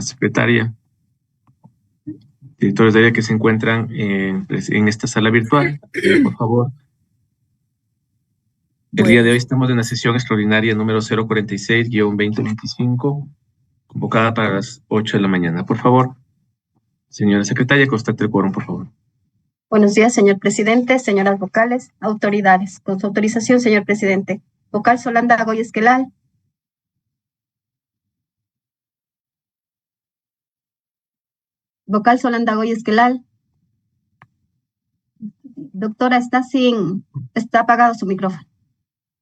secretaria, directores de área que se encuentran en esta sala virtual, por favor. El día de hoy estamos en la sesión extraordinaria número 046-2025, convocada para las 8 de la mañana. Por favor, señora secretaria, constate el quórum, por favor. Buenos días, señor presidente, señoras vocales, autoridades. Con su autorización, señor presidente. Vocal Solanda Goy Esquelal. Vocal Solanda Goy Esquelal. Doctora, está apagado su micrófono.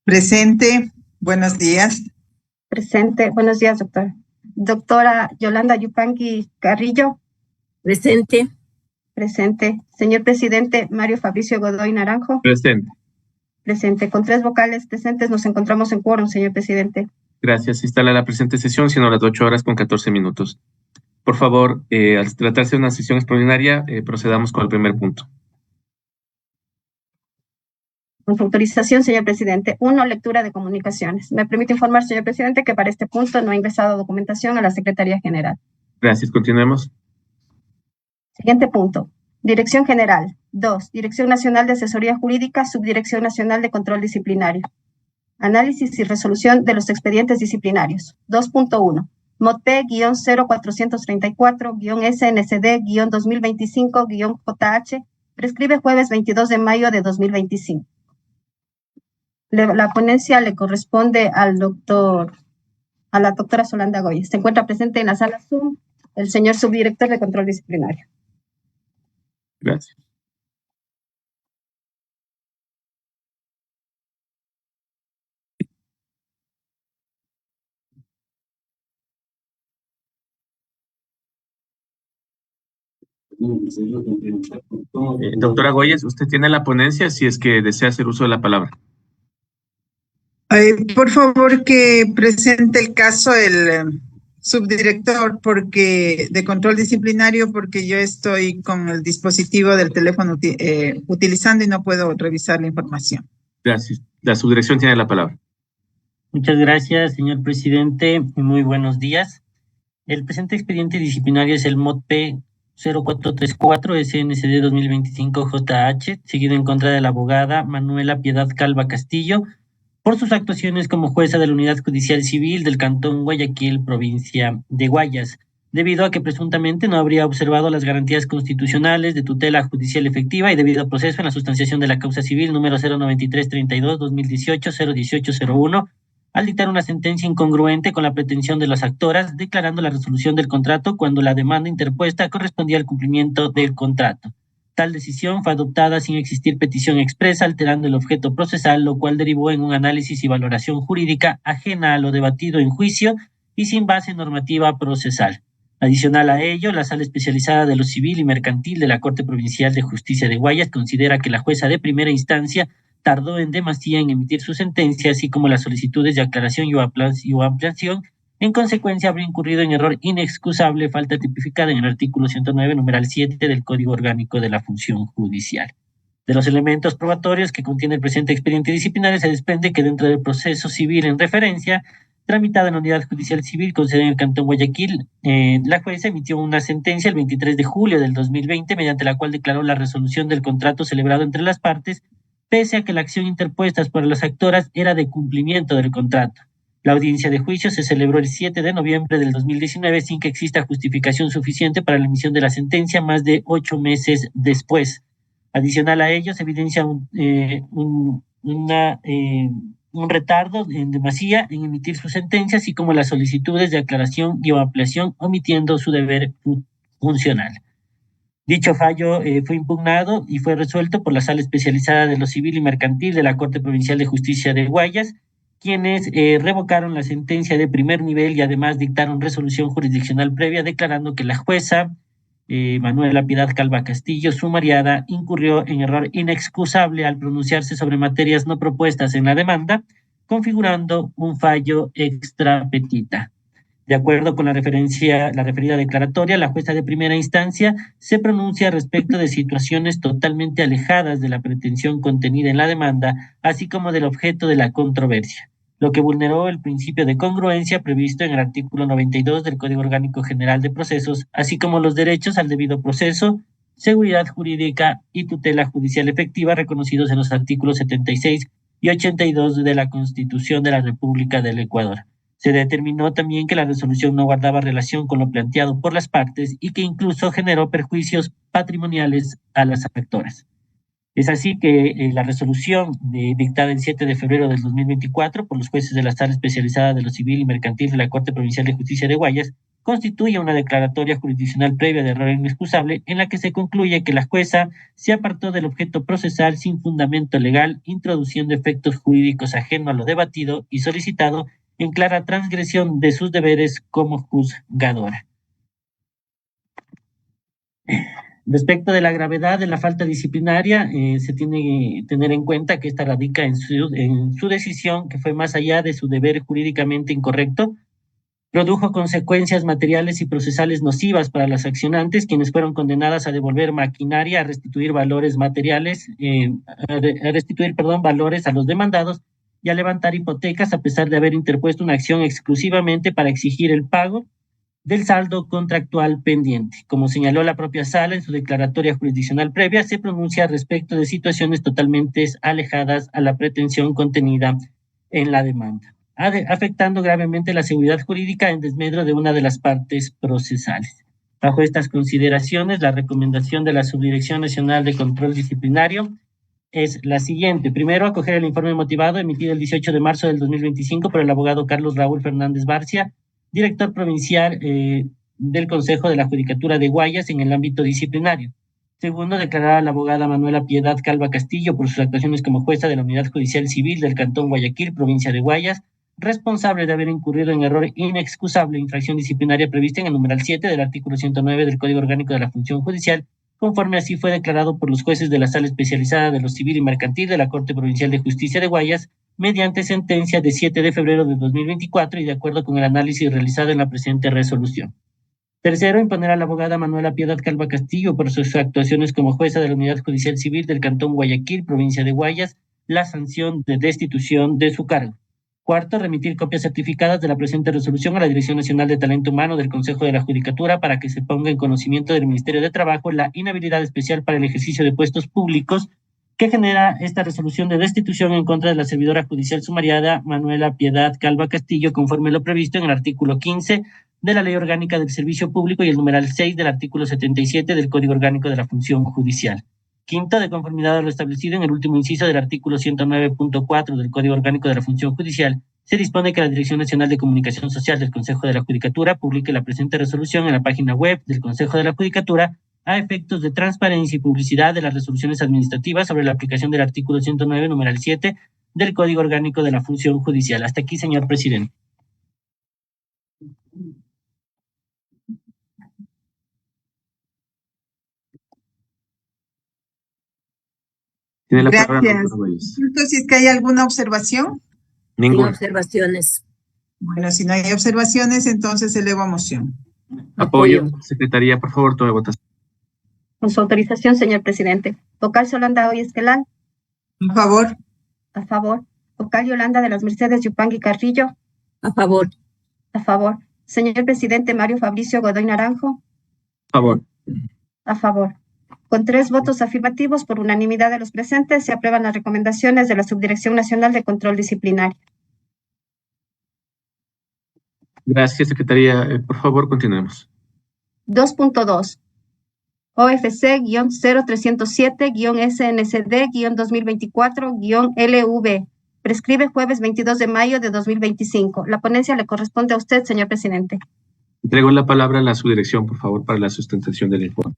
Presente, buenos días. Presente, buenos días, doctora. Doctora Yolanda Yupanqui Carrillo. Presente. Presente. Señor presidente, Mario Fabricio Godoy Naranjo. Presente. Presente. Con 3 vocales presentes nos encontramos en quórum, señor presidente. Gracias. Se instala la presente sesión, siendo las 8 horas con 14 minutos. Por favor, al tratarse de una sesión extraordinaria, procedamos con el primer punto. Con su autorización, señor presidente. 1. Lectura de comunicaciones. Me permite informar, señor presidente, que para este punto no ha ingresado documentación a la Secretaría General. Gracias. Continuemos. Siguiente punto. Dirección General. 2. Dirección Nacional de Asesoría Jurídica, Subdirección Nacional de Control Disciplinario. Análisis y resolución de los expedientes disciplinarios. 2.1. MOTP-0434-SNCD-2025-JH, prescribe jueves 22 de mayo de 2025. La ponencia le corresponde a la doctora Solanda Goy. Se encuentra presente en la sala Zoom el señor subdirector de Control Disciplinario. Gracias. Doctora Goyes, usted tiene la ponencia si es que desea hacer uso de la palabra. Por favor, que presente el caso el subdirector de control disciplinario, porque yo estoy con el dispositivo del teléfono utilizando y no puedo revisar la información. Gracias. La subdirección tiene la palabra. Muchas gracias, señor presidente. Muy buenos días. El presente expediente disciplinario es el MOTP 0434 SNCD 2025 JH, seguido en contra de la abogada Manuela Piedad Calva Castillo, por sus actuaciones como jueza de la Unidad Judicial Civil del Cantón Guayaquil, provincia de Guayas, debido a que presuntamente no habría observado las garantías constitucionales de tutela judicial efectiva y debido proceso en la sustanciación de la causa civil número 09332-2018-01801, al dictar una sentencia incongruente con la pretensión de las actoras, declarando la resolución del contrato cuando la demanda interpuesta correspondía al cumplimiento del contrato. Tal decisión fue adoptada sin existir petición expresa, alterando el objeto procesal, lo cual derivó en un análisis y valoración jurídica ajena a lo debatido en juicio y sin base normativa procesal. Adicional a ello, la Sala Especializada de lo Civil y Mercantil de la Corte Provincial de Justicia de Guayas considera que la jueza de primera instancia tardó en demasía en emitir su sentencia, así como las solicitudes de aclaración y o ampliación. En consecuencia, habría incurrido en error inexcusable, falta tipificada en el artículo 109, numeral 7 del Código Orgánico de la Función Judicial. De los elementos probatorios que contiene el presente expediente disciplinario se desprende que dentro del proceso civil en referencia, tramitado en la Unidad Judicial Civil con sede en el Cantón Guayaquil, la jueza emitió una sentencia el 23 de julio del 2020, mediante la cual declaró la resolución del contrato celebrado entre las partes, pese a que la acción interpuesta por las actoras era de cumplimiento del contrato. La audiencia de juicio se celebró el 7 de noviembre del 2019 sin que exista justificación suficiente para la emisión de la sentencia más de 8 meses después. Adicional a ello, se evidencia un retardo en demasía en emitir su sentencia, así como las solicitudes de aclaración y o ampliación, omitiendo su deber funcional. Dicho fallo fue impugnado y fue resuelto por la Sala Especializada de lo Civil y Mercantil de la Corte Provincial de Justicia de Guayas, quienes revocaron la sentencia de primer nivel y además dictaron resolución jurisdiccional previa, declarando que la jueza Manuela Piedad Calva Castillo, sumariada, incurrió en error inexcusable al pronunciarse sobre materias no propuestas en la demanda, configurando un fallo extra petita. De acuerdo con la referida declaratoria, la jueza de primera instancia se pronuncia respecto de situaciones totalmente alejadas de la pretensión contenida en la demanda, así como del objeto de la controversia. lo que vulneró el principio de congruencia previsto en el artículo 92 del Código Orgánico General de Procesos, así como los derechos al debido proceso, seguridad jurídica y tutela judicial efectiva reconocidos en los artículos 76 y 82 de la Constitución de la República del Ecuador. Se determinó también que la resolución no guardaba relación con lo planteado por las partes y que incluso generó perjuicios patrimoniales a las actoras. Es así que la resolución dictada el 7 de febrero del 2024 por los jueces de la Sala Especializada de lo Civil y Mercantil de la Corte Provincial de Justicia de Guayas constituye una declaratoria jurisdiccional previa de error inexcusable en la que se concluye que la jueza se apartó del objeto procesal sin fundamento legal, introduciendo efectos jurídicos ajenos a lo debatido y solicitado en clara transgresión de sus deberes como juzgadora. Respecto de la gravedad de la falta disciplinaria, se tiene que tener en cuenta que esta radica en su decisión, que fue más allá de su deber jurídicamente incorrecto, produjo consecuencias materiales y procesales nocivas para las accionantes, quienes fueron condenadas a devolver maquinaria, a restituir valores materiales, valores a los demandados y a levantar hipotecas, a pesar de haber interpuesto una acción exclusivamente para exigir el pago del saldo contractual pendiente. Como señaló la propia sala en su declaratoria jurisdiccional previa, se pronuncia respecto de situaciones totalmente alejadas a la pretensión contenida en la demanda, afectando gravemente la seguridad jurídica en desmedro de una de las partes procesales. Bajo estas consideraciones, la recomendación de la Subdirección Nacional de Control Disciplinario es la siguiente. Primero, acoger el informe motivado emitido el 18 de marzo del 2025 por el abogado Carlos Raúl Fernández Barcia, director provincial del Consejo de la Judicatura de Guayas en el ámbito disciplinario. Segundo, declarar a la abogada Manuela Piedad Calva Castillo por sus actuaciones como jueza de la Unidad Judicial Civil del Cantón Guayaquil, provincia de Guayas, responsable de haber incurrido en error inexcusable, infracción disciplinaria prevista en el numeral 7 del artículo 109 del Código Orgánico de la Función Judicial, conforme así fue declarado por los jueces de la Sala Especializada de lo Civil y Mercantil de la Corte Provincial de Justicia de Guayas, mediante sentencia de 7 de febrero de 2024 y de acuerdo con el análisis realizado en la presente resolución. Tercero, imponer a la abogada Manuela Piedad Calva Castillo por sus actuaciones como jueza de la Unidad Judicial Civil del Cantón Guayaquil, provincia de Guayas, la sanción de destitución de su cargo. Cuarto, remitir copias certificadas de la presente resolución a la Dirección Nacional de Talento Humano del Consejo de la Judicatura para que se ponga en conocimiento del Ministerio de Trabajo la inhabilidad especial para el ejercicio de puestos públicos que genera esta resolución de destitución en contra de la servidora judicial sumariada Manuela Piedad Calva Castillo, conforme lo previsto en el artículo 15 de la Ley Orgánica del Servicio Público y el numeral 6 del artículo 77 del Código Orgánico de la Función Judicial. Quinto, de conformidad a lo establecido en el último inciso del artículo 109.4 del Código Orgánico de la Función Judicial, se dispone que la Dirección Nacional de Comunicación Social del Consejo de la Judicatura publique la presente resolución en la página web del Consejo de la Judicatura a efectos de transparencia y publicidad de las resoluciones administrativas sobre la aplicación del artículo 109, numeral 7 del Código Orgánico de la Función Judicial. Hasta aquí, señor presidente. Tiene la Gracias. palabra, doctora Guayas. Entonces, ¿es que hay alguna observación? Sin Ninguna. observaciones. Bueno, si no hay observaciones, entonces elevo moción. Apoyo. Secretaría, por favor, tome votación. Con su autorización, señor presidente. Vocal Solanda Hoy Esquelán. A favor. A favor. Vocal Yolanda de las Mercedes Yupangui Carrillo. A favor. A favor. Señor presidente Mario Fabricio Godoy Naranjo. Por favor. A favor. Con 3 votos afirmativos por unanimidad de los presentes, se aprueban las recomendaciones de la Subdirección Nacional de Control Disciplinario. Gracias, secretaría. Por favor, continuemos. 2.2. OFC-0307-SNCD-2024-LV. Prescribe jueves 22 de mayo de 2025. La ponencia le corresponde a usted, señor presidente. Entrego la palabra a la subdirección, por favor, para la sustentación del informe.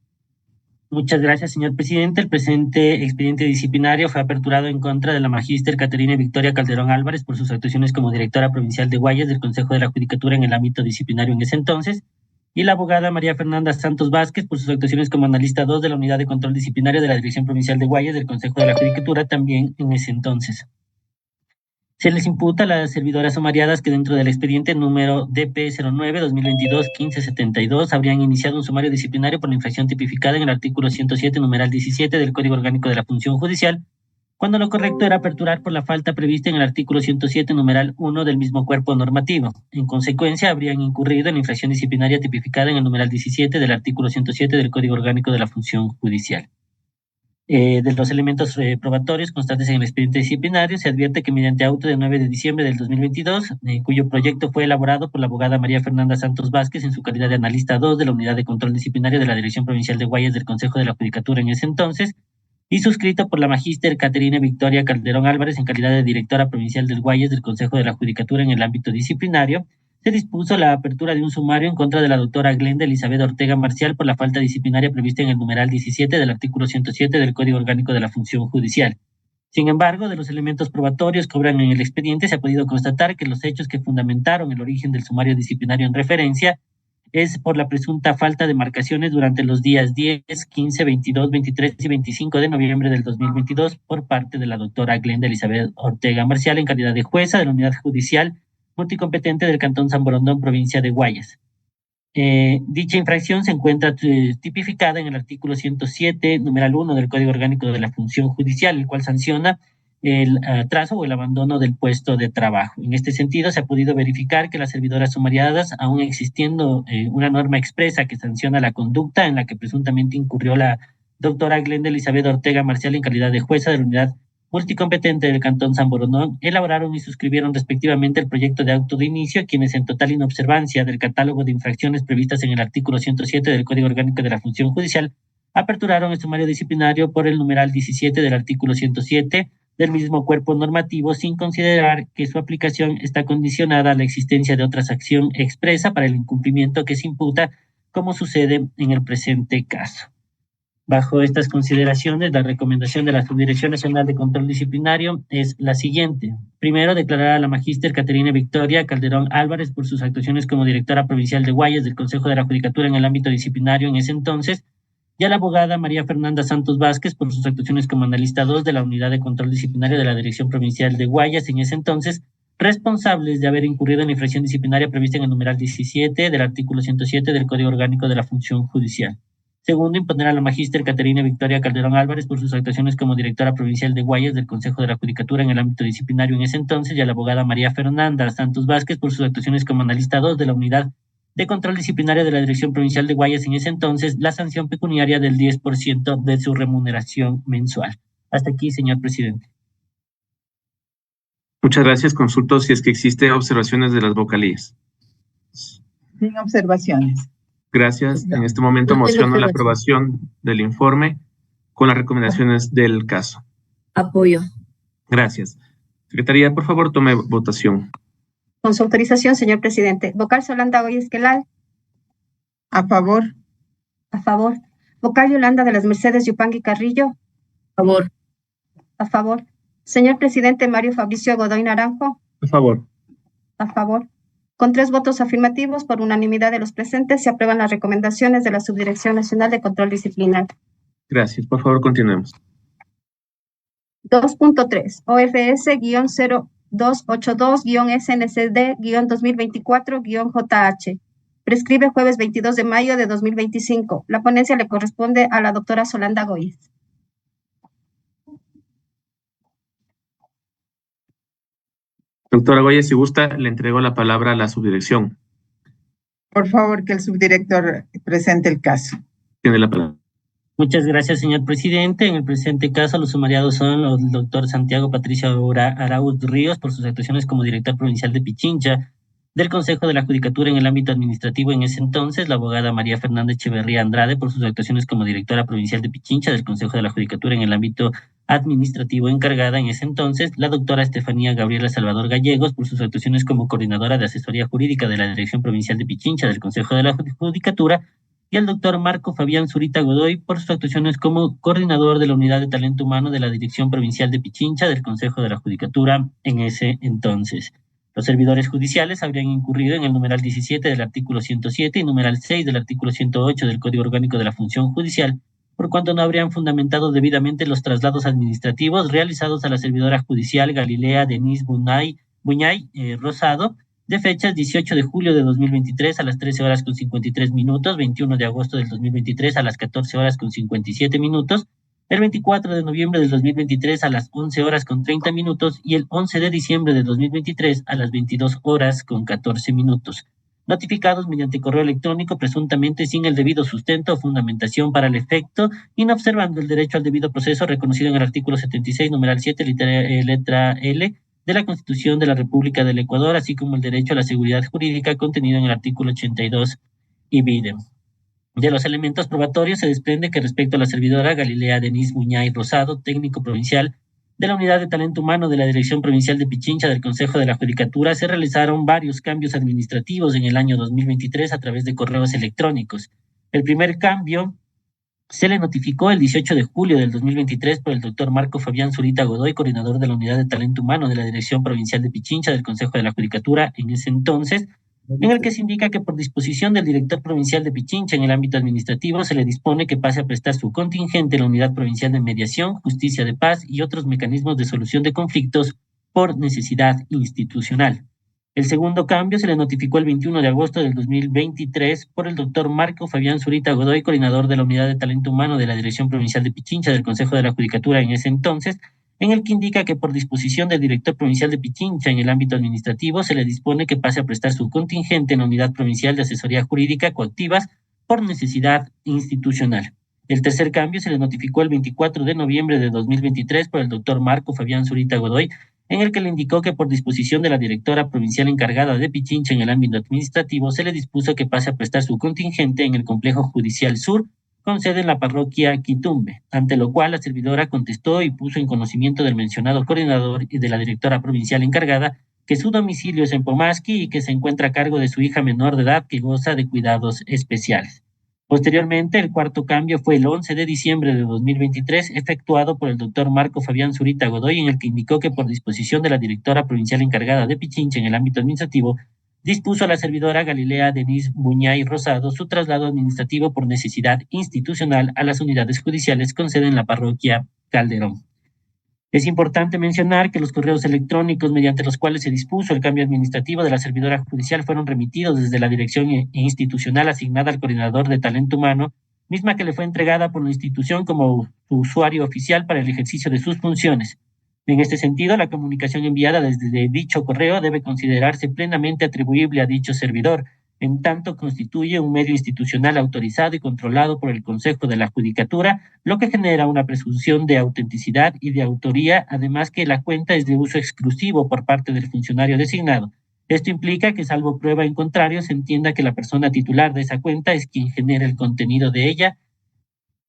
Muchas gracias, señor presidente. El presente expediente disciplinario fue aperturado en contra de la magíster Caterina Victoria Calderón Álvarez por sus actuaciones como directora provincial de Guayas del Consejo de la Judicatura en el ámbito disciplinario en ese entonces, y la abogada María Fernanda Santos Vázquez por sus actuaciones como analista 2 de la Unidad de Control Disciplinario de la Dirección Provincial de Guayas del Consejo de la Judicatura también en ese entonces. Se les imputa a las servidoras sumariadas que dentro del expediente número DP09-2022-1572 habrían iniciado un sumario disciplinario por la infracción tipificada en el artículo 107, numeral 17 del Código Orgánico de la Función Judicial, cuando lo correcto era aperturar por la falta prevista en el artículo 107, numeral 1 del mismo cuerpo normativo. En consecuencia, habrían incurrido en la infracción disciplinaria tipificada en el numeral 17 del artículo 107 del Código Orgánico de la Función Judicial. De los elementos probatorios constantes en el expediente disciplinario, se advierte que mediante auto de 9 de diciembre del 2022, cuyo proyecto fue elaborado por la abogada María Fernanda Santos Vázquez en su calidad de analista 2 de la Unidad de Control Disciplinario de la Dirección Provincial de Guayas del Consejo de la Judicatura en ese entonces, y suscrito por la magíster Caterina Victoria Calderón Álvarez en calidad de directora provincial del Guayas del Consejo de la Judicatura en el ámbito disciplinario, se dispuso la apertura de un sumario en contra de la doctora Glenda Elizabeth Ortega Marcial por la falta disciplinaria prevista en el numeral 17 del artículo 107 del Código Orgánico de la Función Judicial. Sin embargo, de los elementos probatorios que obran en el expediente, se ha podido constatar que los hechos que fundamentaron el origen del sumario disciplinario en referencia es por la presunta falta de marcaciones durante los días 10, 15, 22, 23 y 25 de noviembre del 2022 por parte de la doctora Glenda Elizabeth Ortega Marcial en calidad de jueza de la Unidad Judicial multicompetente del Cantón San Borondón, provincia de Guayas. Dicha infracción se encuentra tipificada en el artículo 107, numeral 1 del Código Orgánico de la Función Judicial, el cual sanciona el atraso o el abandono del puesto de trabajo. En este sentido, se ha podido verificar que las servidoras sumariadas, aún existiendo una norma expresa que sanciona la conducta en la que presuntamente incurrió la doctora Glenda Elizabeth Ortega Marcial en calidad de jueza de la Unidad multicompetente del Cantón San Borondón, elaboraron y suscribieron respectivamente el proyecto de auto de inicio, quienes en total inobservancia del catálogo de infracciones previstas en el artículo 107 del Código Orgánico de la Función Judicial, aperturaron el sumario disciplinario por el numeral 17 del artículo 107 del mismo cuerpo normativo, sin considerar que su aplicación está condicionada a la existencia de otra acción expresa para el incumplimiento que se imputa, como sucede en el presente caso. Bajo estas consideraciones, la recomendación de la Subdirección Nacional de Control Disciplinario es la siguiente. Primero, declarar a la magíster Caterina Victoria Calderón Álvarez por sus actuaciones como directora provincial de Guayas del Consejo de la Judicatura en el ámbito disciplinario en ese entonces, y a la abogada María Fernanda Santos Vázquez por sus actuaciones como analista 2 de la Unidad de Control Disciplinario de la Dirección Provincial de Guayas en ese entonces, responsables de haber incurrido en la infracción disciplinaria prevista en el numeral 17 del artículo 107 del Código Orgánico de la Función Judicial. Segundo, imponer a la magíster Caterina Victoria Calderón Álvarez por sus actuaciones como directora provincial de Guayas del Consejo de la Judicatura en el ámbito disciplinario en ese entonces, y a la abogada María Fernanda Santos Vázquez por sus actuaciones como analista 2 de la Unidad de Control Disciplinario de la Dirección Provincial de Guayas en ese entonces, la sanción pecuniaria del 10% de su remuneración mensual. Hasta aquí, señor presidente. Muchas gracias. Consulto si es que existen observaciones de las vocalías. Sin observaciones. Gracias. En este momento mociono la aprobación del informe con las recomendaciones del caso. Apoyo. Gracias. Secretaría, por favor, tome votación. Con su autorización, señor presidente. Vocal Solanda Goy Esquelal. A favor. A favor. Vocal Yolanda de las Mercedes Yupangui Carrillo. A favor. A favor. Señor presidente Mario Fabricio Godoy Naranjo. A favor. A favor. Con 3 votos afirmativos, por unanimidad de los presentes, se aprueban las recomendaciones de la Subdirección Nacional de Control Disciplinario. Gracias. Por favor, continuemos. 2.3. OFS-0282-SNCD-2024-JH. Prescribe jueves 22 de mayo de 2025. La ponencia le corresponde a la doctora Solanda Goyes. Doctora Goyes, si gusta, le entrego la palabra a la subdirección. Por favor, que el subdirector presente el caso. Tiene la palabra. Muchas gracias, señor presidente. En el presente caso, los sumariados son el doctor Santiago Patricio Arauz Ríos por sus actuaciones como director provincial de Pichincha del Consejo de la Judicatura en el ámbito administrativo en ese entonces, la abogada María Fernanda Echeverría Andrade por sus actuaciones como directora provincial de Pichincha del Consejo de la Judicatura en el ámbito administrativo encargada en ese entonces, la doctora Estefanía Gabriela Salvador Gallegos por sus actuaciones como coordinadora de asesoría jurídica de la Dirección Provincial de Pichincha del Consejo de la Judicatura, y el doctor Marco Fabián Zurita Godoy por sus actuaciones como coordinador de la Unidad de Talento Humano de la Dirección Provincial de Pichincha del Consejo de la Judicatura en ese entonces. Los servidores judiciales habrían incurrido en el numeral 17 del artículo 107 y numeral 6 del artículo 108 del Código Orgánico de la Función Judicial, por cuanto no habrían fundamentado debidamente los traslados administrativos realizados a la servidora judicial Galilea Denise Buñay Rosado, de fechas 18 de julio de 2023 a las 13 horas con 53 minutos, 21 de agosto del 2023 a las 14 horas con 57 minutos, el 24 de noviembre del 2023 a las 11 horas con 30 minutos y el 11 de diciembre de 2023 a las 22 horas con 14 minutos. Notificados mediante correo electrónico presuntamente sin el debido sustento o fundamentación para el efecto y no observando el derecho al debido proceso reconocido en el artículo 76, numeral 7, letra L de la Constitución de la República del Ecuador, así como el derecho a la seguridad jurídica contenido en el artículo 82 y vide. De los elementos probatorios se desprende que respecto a la servidora Galilea Denise Muñay Rosado, técnico provincial de la Unidad de Talento Humano de la Dirección Provincial de Pichincha del Consejo de la Judicatura, se realizaron varios cambios administrativos en el año 2023 a través de correos electrónicos. El primer cambio se le notificó el 18 de julio del 2023 por el doctor Marco Fabián Zurita Godoy, coordinador de la Unidad de Talento Humano de la Dirección Provincial de Pichincha del Consejo de la Judicatura en ese entonces, en el que se indica que por disposición del director provincial de Pichincha en el ámbito administrativo se le dispone que pase a prestar su contingente en la Unidad Provincial de Mediación, Justicia de Paz y otros mecanismos de solución de conflictos por necesidad institucional. El segundo cambio se le notificó el 21 de agosto del 2023 por el doctor Marco Fabián Zurita Godoy, coordinador de la Unidad de Talento Humano de la Dirección Provincial de Pichincha del Consejo de la Judicatura en ese entonces, en el que indica que por disposición del director provincial de Pichincha en el ámbito administrativo se le dispone que pase a prestar su contingente en la Unidad Provincial de Asesoría Jurídica Coactivas por necesidad institucional. El tercer cambio se le notificó el 24 de noviembre de 2023 por el doctor Marco Fabián Zurita Godoy, en el que le indicó que por disposición de la directora provincial encargada de Pichincha en el ámbito administrativo se le dispuso que pase a prestar su contingente en el Complejo Judicial Sur, con sede en la parroquia Quitumbe, ante lo cual la servidora contestó y puso en conocimiento del mencionado coordinador y de la directora provincial encargada que su domicilio es en Pomasqui y que se encuentra a cargo de su hija menor de edad que goza de cuidados especiales. Posteriormente, el cuarto cambio fue el 11 de diciembre de 2023, efectuado por el doctor Marco Fabián Zurita Godoy, en el que indicó que por disposición de la directora provincial encargada de Pichincha en el ámbito administrativo, dispuso a la servidora Galilea Denise Muñay Rosado su traslado administrativo por necesidad institucional a las unidades judiciales con sede en la parroquia Calderón. Es importante mencionar que los correos electrónicos mediante los cuales se dispuso el cambio administrativo de la servidora judicial fueron remitidos desde la dirección institucional asignada al coordinador de talento humano, misma que le fue entregada por la institución como su usuario oficial para el ejercicio de sus funciones. En este sentido, la comunicación enviada desde dicho correo debe considerarse plenamente atribuible a dicho servidor, en tanto constituye un medio institucional autorizado y controlado por el Consejo de la Judicatura, lo que genera una presunción de autenticidad y de autoría, además que la cuenta es de uso exclusivo por parte del funcionario designado. Esto implica que, salvo prueba en contrario, se entienda que la persona titular de esa cuenta es quien genera el contenido de ella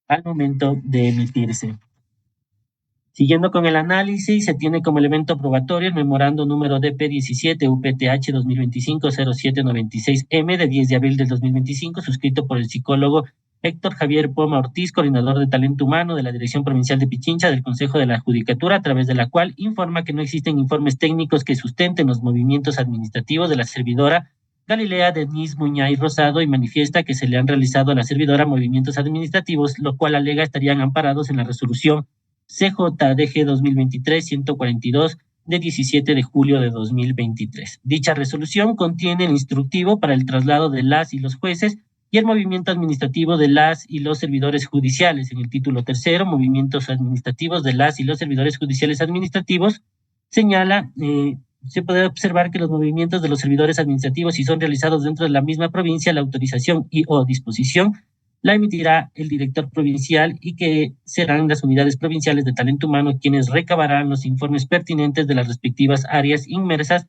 al momento de emitirse. Siguiendo con el análisis, se tiene como elemento probatorio el memorando número DP17 UPTH 2025-0796M de 10 de abril del 2025, suscrito por el psicólogo Héctor Javier Poma Ortiz, coordinador de talento humano de la Dirección Provincial de Pichincha del Consejo de la Judicatura, a través de la cual informa que no existen informes técnicos que sustenten los movimientos administrativos de la servidora Galilea Denise Muñay Rosado y manifiesta que se le han realizado a la servidora movimientos administrativos, lo cual alega estarían amparados en la resolución CJDG 2023-142 de 17 de julio de 2023. Dicha resolución contiene el instructivo para el traslado de las y los jueces y el movimiento administrativo de las y los servidores judiciales. En el título tercero, movimientos administrativos de las y los servidores judiciales administrativos, señala, se puede observar que los movimientos de los servidores administrativos, si son realizados dentro de la misma provincia, la autorización y o disposición la emitirá el director provincial y que serán las unidades provinciales de talento humano quienes recabarán los informes pertinentes de las respectivas áreas inmersas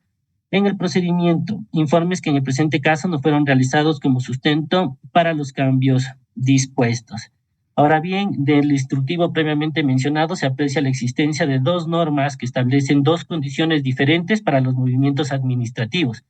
en el procedimiento, informes que en el presente caso no fueron realizados como sustento para los cambios dispuestos. Ahora bien, del instructivo previamente mencionado se aprecia la existencia de dos normas que establecen dos condiciones diferentes para los movimientos administrativos,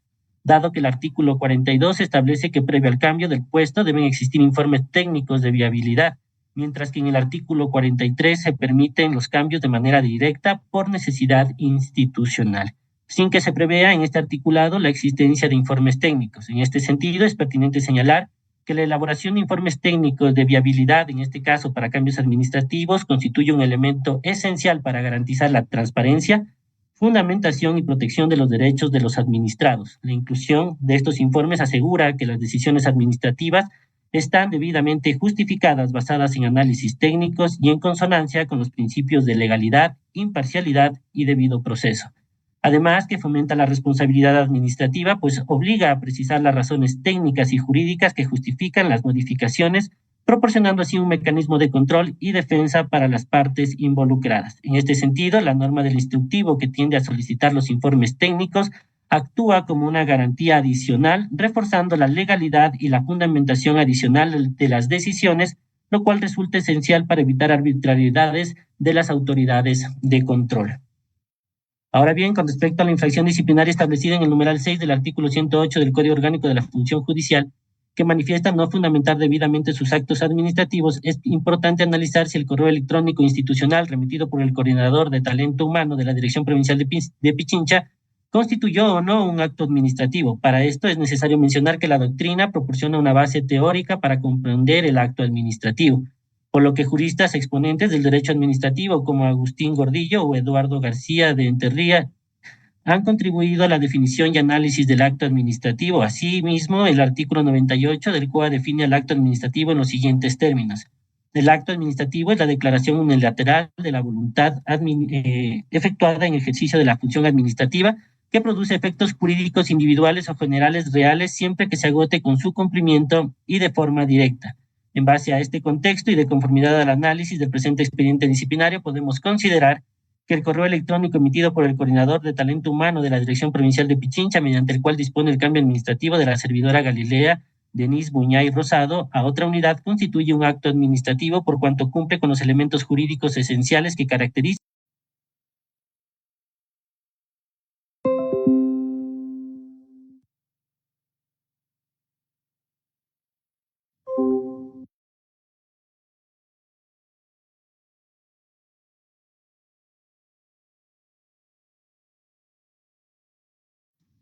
dado que el artículo 42 establece que previo al cambio del puesto deben existir informes técnicos de viabilidad, mientras que en el artículo 43 se permiten los cambios de manera directa por necesidad institucional, sin que se prevea en este articulado la existencia de informes técnicos. En este sentido, es pertinente señalar que la elaboración de informes técnicos de viabilidad, en este caso para cambios administrativos, constituye un elemento esencial para garantizar la transparencia, fundamentación y protección de los derechos de los administrados. La inclusión de estos informes asegura que las decisiones administrativas están debidamente justificadas, basadas en análisis técnicos y en consonancia con los principios de legalidad, imparcialidad y debido proceso. Además, que fomenta la responsabilidad administrativa, pues obliga a precisar las razones técnicas y jurídicas que justifican las modificaciones, proporcionando así un mecanismo de control y defensa para las partes involucradas. En este sentido, la norma del instructivo que tiende a solicitar los informes técnicos actúa como una garantía adicional, reforzando la legalidad y la fundamentación adicional de las decisiones, lo cual resulta esencial para evitar arbitrariedades de las autoridades de control. Ahora bien, con respecto a la infracción disciplinaria establecida en el numeral 6 del artículo 108 del Código Orgánico de la Función Judicial, que manifiesta no fundamentar debidamente sus actos administrativos, es importante analizar si el correo electrónico institucional remitido por el coordinador de talento humano de la Dirección Provincial de Pichincha constituyó o no un acto administrativo. Para esto es necesario mencionar que la doctrina proporciona una base teórica para comprender el acto administrativo, por lo que juristas exponentes del derecho administrativo como Agustín Gordillo o Eduardo García de Enterría han contribuido a la definición y análisis del acto administrativo. Asimismo, el artículo 98 del COA define el acto administrativo en los siguientes términos. El acto administrativo es la declaración unilateral de la voluntad efectuada en ejercicio de la función administrativa que produce efectos jurídicos individuales o generales reales siempre que se agote con su cumplimiento y de forma directa. En base a este contexto y de conformidad al análisis del presente expediente disciplinario, podemos considerar que el correo electrónico emitido por el coordinador de talento humano de la Dirección Provincial de Pichincha, mediante el cual dispone el cambio administrativo de la servidora Galilea Denise Buñay Rosado a otra unidad, constituye un acto administrativo por cuanto cumple con los elementos jurídicos esenciales que caracterizan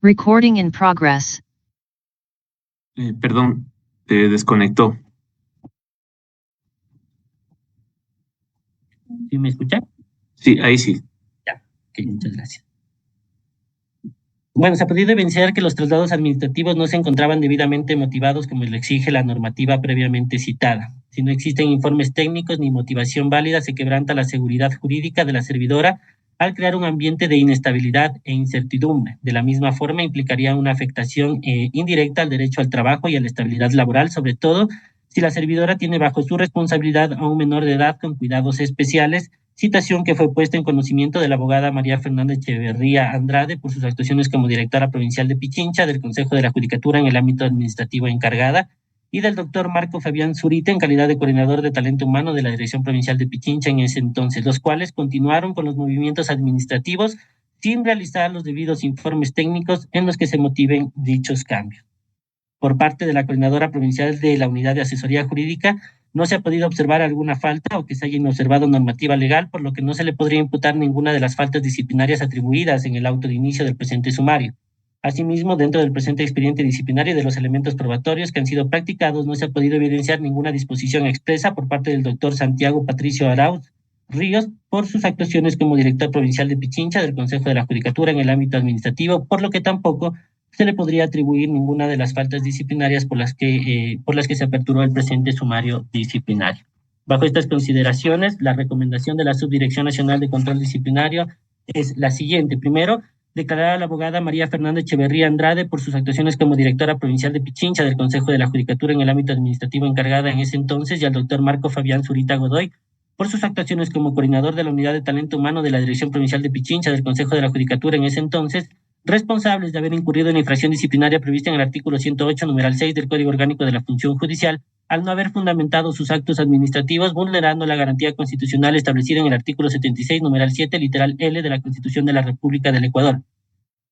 Recording in progress. Perdón, te desconectó. ¿Sí me escuchan? Sí, ahí sí. Ya, ok, muchas gracias. Bueno, se ha podido evidenciar que los traslados administrativos no se encontraban debidamente motivados como lo exige la normativa previamente citada. Si no existen informes técnicos ni motivación válida, se quebranta la seguridad jurídica de la servidora al crear un ambiente de inestabilidad e incertidumbre. De la misma forma, implicaría una afectación indirecta al derecho al trabajo y a la estabilidad laboral, sobre todo si la servidora tiene bajo su responsabilidad a un menor de edad con cuidados especiales, citación que fue puesta en conocimiento de la abogada María Fernanda Echeverría Andrade por sus actuaciones como directora provincial de Pichincha del Consejo de la Judicatura en el ámbito administrativo encargada, y del doctor Marco Fabián Zurita en calidad de coordinador de talento humano de la Dirección Provincial de Pichincha en ese entonces, los cuales continuaron con los movimientos administrativos sin realizar los debidos informes técnicos en los que se motiven dichos cambios. Por parte de la coordinadora provincial de la Unidad de Asesoría Jurídica, no se ha podido observar alguna falta o que se haya inobservado normativa legal, por lo que no se le podría imputar ninguna de las faltas disciplinarias atribuidas en el auto de inicio del presente sumario. Asimismo, dentro del presente expediente disciplinario y de los elementos probatorios que han sido practicados, no se ha podido evidenciar ninguna disposición expresa por parte del doctor Santiago Patricio Arauz Ríos por sus actuaciones como director provincial de Pichincha del Consejo de la Judicatura en el ámbito administrativo, por lo que tampoco se le podría atribuir ninguna de las faltas disciplinarias por las que se aperturó el presente sumario disciplinario. Bajo estas consideraciones, la recomendación de la Subdirección Nacional de Control Disciplinario es la siguiente. Primero, declarar a la abogada María Fernanda Echeverría Andrade por sus actuaciones como directora provincial de Pichincha del Consejo de la Judicatura en el ámbito administrativo encargada en ese entonces, y al doctor Marco Fabián Zurita Godoy por sus actuaciones como coordinador de la Unidad de Talento Humano de la Dirección Provincial de Pichincha del Consejo de la Judicatura en ese entonces, responsables de haber incurrido en la infracción disciplinaria prevista en el artículo 108, numeral 6 del Código Orgánico de la Función Judicial, al no haber fundamentado sus actos administrativos, vulnerando la garantía constitucional establecida en el artículo 76, numeral 7, literal L de la Constitución de la República del Ecuador.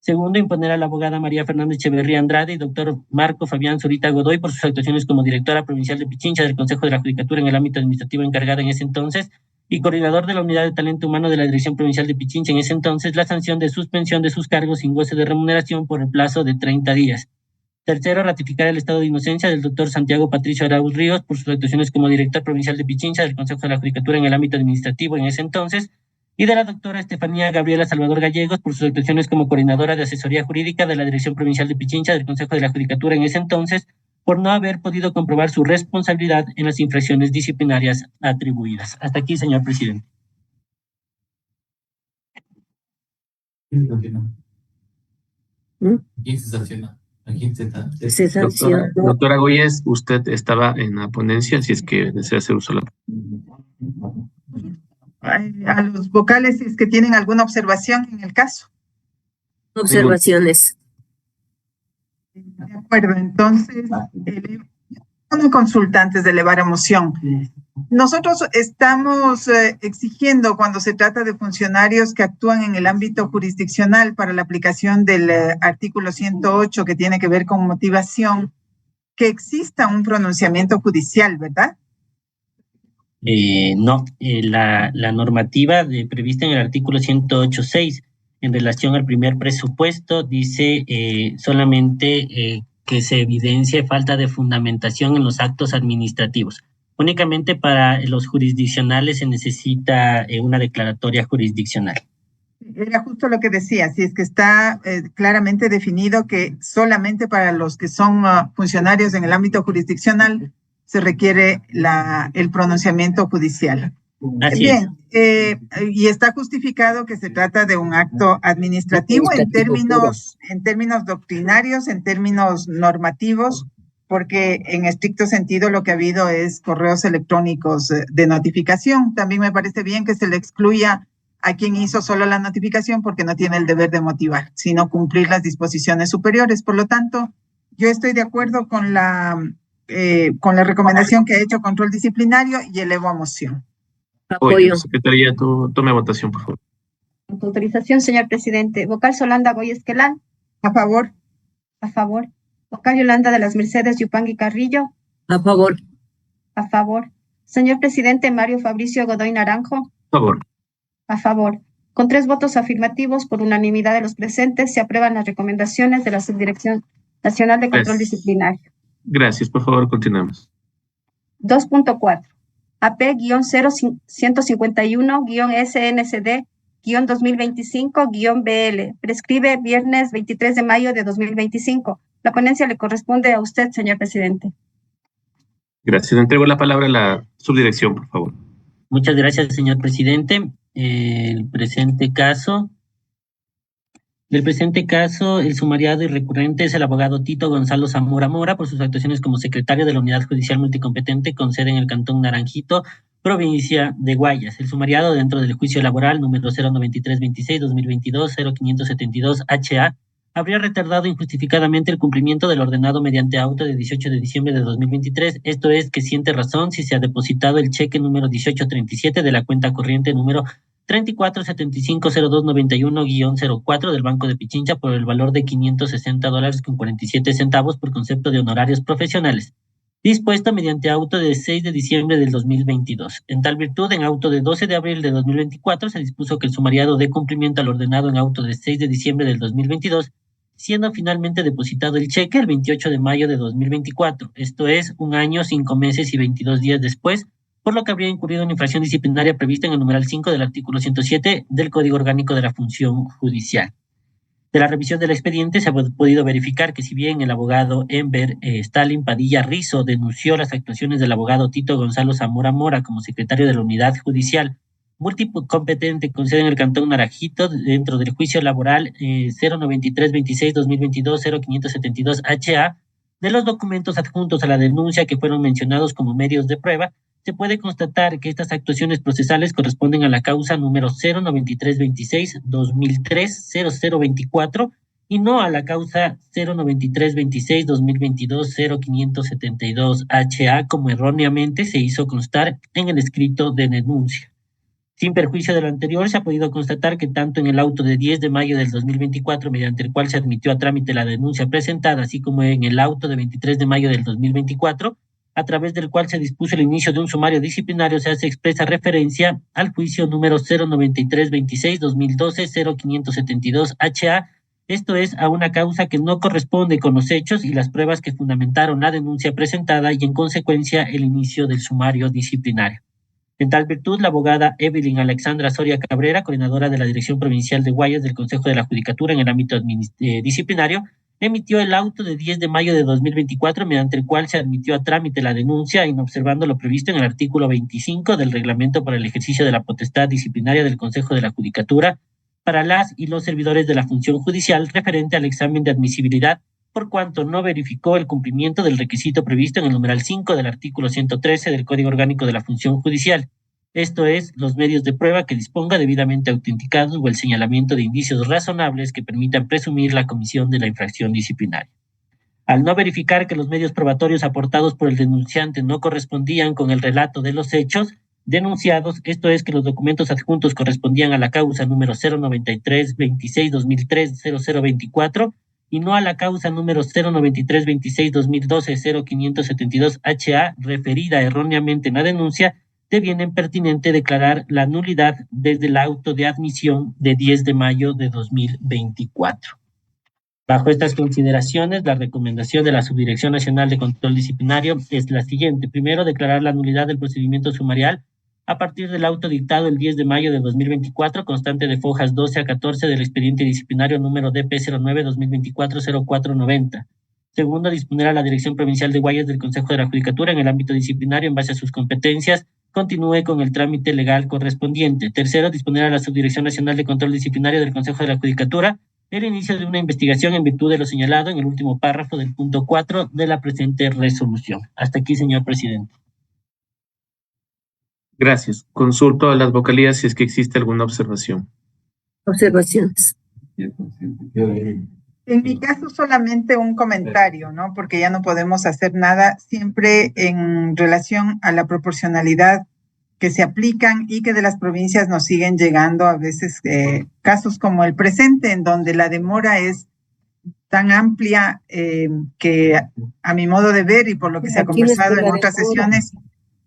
Segundo, imponer a la abogada María Fernanda Echeverría Andrade y doctor Marco Fabián Zurita Godoy por sus actuaciones como directora provincial de Pichincha del Consejo de la Judicatura en el ámbito administrativo encargada en ese entonces y coordinador de la Unidad de Talento Humano de la Dirección Provincial de Pichincha en ese entonces, la sanción de suspensión de sus cargos sin goce de remuneración por el plazo de 30 días. Tercero, ratificar el estado de inocencia del doctor Santiago Patricio Arauz Ríos por sus actuaciones como director provincial de Pichincha del Consejo de la Judicatura en el ámbito administrativo en ese entonces, y de la doctora Estefanía Gabriela Salvador Gallegos por sus actuaciones como coordinadora de asesoría jurídica de la Dirección Provincial de Pichincha del Consejo de la Judicatura en ese entonces, por no haber podido comprobar su responsabilidad en las infracciones disciplinarias atribuidas. Hasta aquí, señor presidente. ¿Quién se sanciona? ¿A quién se sanciona? Se sanciona. Doctora Goyes, usted estaba en la ponencia, si es que desea hacer uso de A los vocales, si es que tienen alguna observación en el caso. Observaciones. De acuerdo, entonces, son consultantes de elevar a moción. Nosotros estamos exigiendo, cuando se trata de funcionarios que actúan en el ámbito jurisdiccional para la aplicación del artículo 108, que tiene que ver con motivación, que exista un pronunciamiento judicial, ¿verdad? No, la normativa prevista en el artículo 108.6 en relación al primer presupuesto dice solamente que se evidencie falta de fundamentación en los actos administrativos. Únicamente para los jurisdiccionales se necesita una declaratoria jurisdiccional. Era justo lo que decía, si es que está claramente definido que solamente para los que son funcionarios en el ámbito jurisdiccional se requiere el pronunciamiento judicial. Así es. Bien, y está justificado que se trata de un acto administrativo en términos doctrinarios, en términos normativos, porque en estricto sentido lo que ha habido es correos electrónicos de notificación. También me parece bien que se le excluya a quien hizo solo la notificación porque no tiene el deber de motivar, sino cumplir las disposiciones superiores. Por lo tanto, yo estoy de acuerdo con la recomendación que ha hecho control disciplinario y elevo a moción. Apoyo. Secretaría, tome votación, por favor. Con tu autorización, señor presidente. Vocal Solanda Goyes Quelán. A favor. A favor. Vocal Yolanda de las Mercedes Yupangui Carrillo. A favor. A favor. Señor presidente Mario Fabricio Godoy Naranjo. A favor. A favor. Con 3 votos afirmativos por unanimidad de los presentes, se aprueban las recomendaciones de la Subdirección Nacional de Control Disciplinario. Gracias, por favor, continuamos. 2.4. AP-051-SNCD-2025-BL. Prescribe viernes 23 de mayo de 2025. La ponencia le corresponde a usted, señor presidente. Gracias. Entrego la palabra a la subdirección, por favor. Muchas gracias, señor presidente. Del presente caso, el sumariado y recurrente es el abogado Tito Gonzalo Zamora Mora por sus actuaciones como secretario de la Unidad Judicial Multicompetente con sede en el Cantón Naranjito, provincia de Guayas. El sumariado dentro del juicio laboral número 09326-2022-0572-HA habría retardado injustificadamente el cumplimiento del ordenado mediante auto de 18 de diciembre de 2023, esto es que siente razón si se ha depositado el cheque número 1837 de la cuenta corriente número 34750291-04 del Banco de Pichincha por el valor de $560.47 por concepto de honorarios profesionales, dispuesto mediante auto de 6 de diciembre del 2022. En tal virtud, en auto de 12 de abril de 2024 se dispuso que el sumariado dé cumplimiento al ordenado en auto de 6 de diciembre del 2022, siendo finalmente depositado el cheque el 28 de mayo de 2024, esto es 1 año, 5 meses y 22 días después, por lo que habría incurrido en infracción disciplinaria prevista en el numeral 5 del artículo 107 del Código Orgánico de la Función Judicial. De la revisión del expediente se ha podido verificar que si bien el abogado Enver Stalin Padilla Rizo denunció las actuaciones del abogado Tito Gonzalo Zamora Mora como secretario de la Unidad Judicial Multicompetente con sede en el Cantón Naranjito dentro del juicio laboral 09326-2022-0572-HA, de los documentos adjuntos a la denuncia que fueron mencionados como medios de prueba, se puede constatar que estas actuaciones procesales corresponden a la causa número 09326-2003-0024 y no a la causa 09326-2022-0572-HA, como erróneamente se hizo constar en el escrito de denuncia. Sin perjuicio de lo anterior, se ha podido constatar que tanto en el auto de 10 de mayo del 2024, mediante el cual se admitió a trámite la denuncia presentada, así como en el auto de 23 de mayo del 2024, a través del cual se dispuso el inicio de un sumario disciplinario, se hace expresa referencia al juicio número 09326-2012-0572-HA, esto es, a una causa que no corresponde con los hechos y las pruebas que fundamentaron la denuncia presentada y, en consecuencia, el inicio del sumario disciplinario. En tal virtud, la abogada Evelyn Alexandra Soria Cabrera, coordinadora de la Dirección Provincial de Guayas del Consejo de la Judicatura en el ámbito disciplinario, emitió el auto de 10 de mayo de 2024, mediante el cual se admitió a trámite la denuncia, inobservando lo previsto en el artículo 25 del Reglamento para el ejercicio de la potestad disciplinaria del Consejo de la Judicatura para las y los servidores de la función judicial referente al examen de admisibilidad, por cuanto no verificó el cumplimiento del requisito previsto en el numeral 5 del artículo 113 del Código Orgánico de la Función Judicial. Esto es, los medios de prueba que disponga debidamente autenticados o el señalamiento de indicios razonables que permitan presumir la comisión de la infracción disciplinaria. Al no verificar que los medios probatorios aportados por el denunciante no correspondían con el relato de los hechos denunciados, esto es, que los documentos adjuntos correspondían a la causa número 093-26-2003-0024 y no a la causa número 093-26-2012-0572-HA referida erróneamente en la denuncia, deviene pertinente declarar la nulidad desde el auto de admisión de 10 de mayo de 2024. Bajo estas consideraciones, la recomendación de la Subdirección Nacional de Control Disciplinario es la siguiente. Primero, declarar la nulidad del procedimiento sumarial a partir del auto dictado el 10 de mayo de 2024, constante de fojas 12 a 14 del expediente disciplinario número DP09-2024-0490. Segundo, disponer a la Dirección Provincial de Guayas del Consejo de la Judicatura en el ámbito disciplinario en base a sus competencias continúe con el trámite legal correspondiente. Tercero, disponer a la Subdirección Nacional de Control Disciplinario del Consejo de la Judicatura el inicio de una investigación en virtud de lo señalado en el último párrafo del punto 4 de la presente resolución. Hasta aquí, señor presidente. Gracias. Consulto a las vocalías si es que existe alguna observación. Observaciones. En mi caso solamente un comentario, ¿no? Porque ya no podemos hacer nada siempre en relación a la proporcionalidad que se aplican y que de las provincias nos siguen llegando a veces casos como el presente, en donde la demora es tan amplia que a mi modo de ver y por lo que se ha conversado en otras sesiones,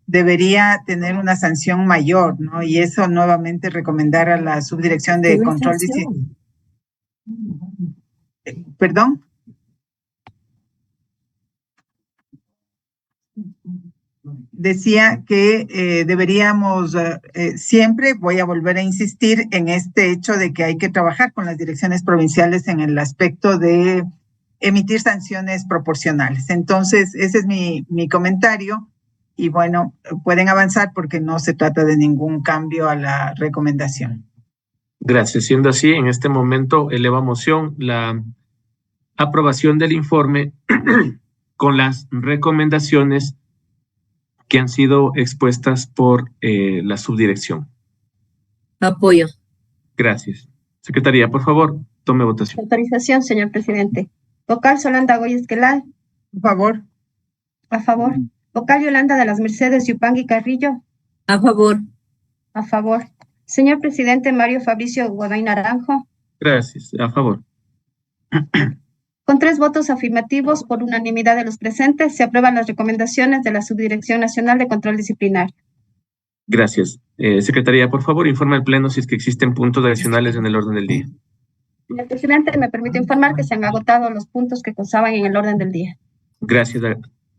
debería tener una sanción mayor, ¿no? Y eso nuevamente recomendar a la Subdirección de Control Disciplinario. ¿Perdón? Decía que deberíamos siempre, voy a volver a insistir en este hecho de que hay que trabajar con las direcciones provinciales en el aspecto de emitir sanciones proporcionales. Entonces, ese es mi comentario y bueno, pueden avanzar porque no se trata de ningún cambio a la recomendación. Gracias. Siendo así, en este momento elevo a moción la aprobación del informe con las recomendaciones que han sido expuestas por la subdirección. Apoyo. Gracias. Secretaría, por favor, tome votación. Autorización, señor presidente. Vocal Solanda Goy Esquelal. Por favor. A favor. Vocal Yolanda de las Mercedes Yupangui Carrillo. A favor. A favor. Señor presidente Mario Fabricio Godoy Naranjo. Gracias. A favor. Con 3 votos afirmativos por unanimidad de los presentes, se aprueban las recomendaciones de la Subdirección Nacional de Control Disciplinario. Gracias. Secretaría, por favor, informa al Pleno si es que existen puntos adicionales en el orden del día. Señor presidente, me permite informar que se han agotado los puntos que constaban en el orden del día. Gracias.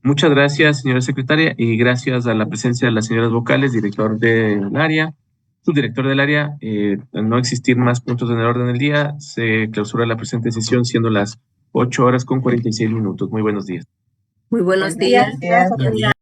Muchas gracias, señora secretaria, y gracias a la presencia de las señoras vocales, director del área, subdirector del área. Al no existir más puntos en el orden del día, se clausura la presente sesión siendo las 8:46. Muy buenos días. Muy buenos días. Gracias.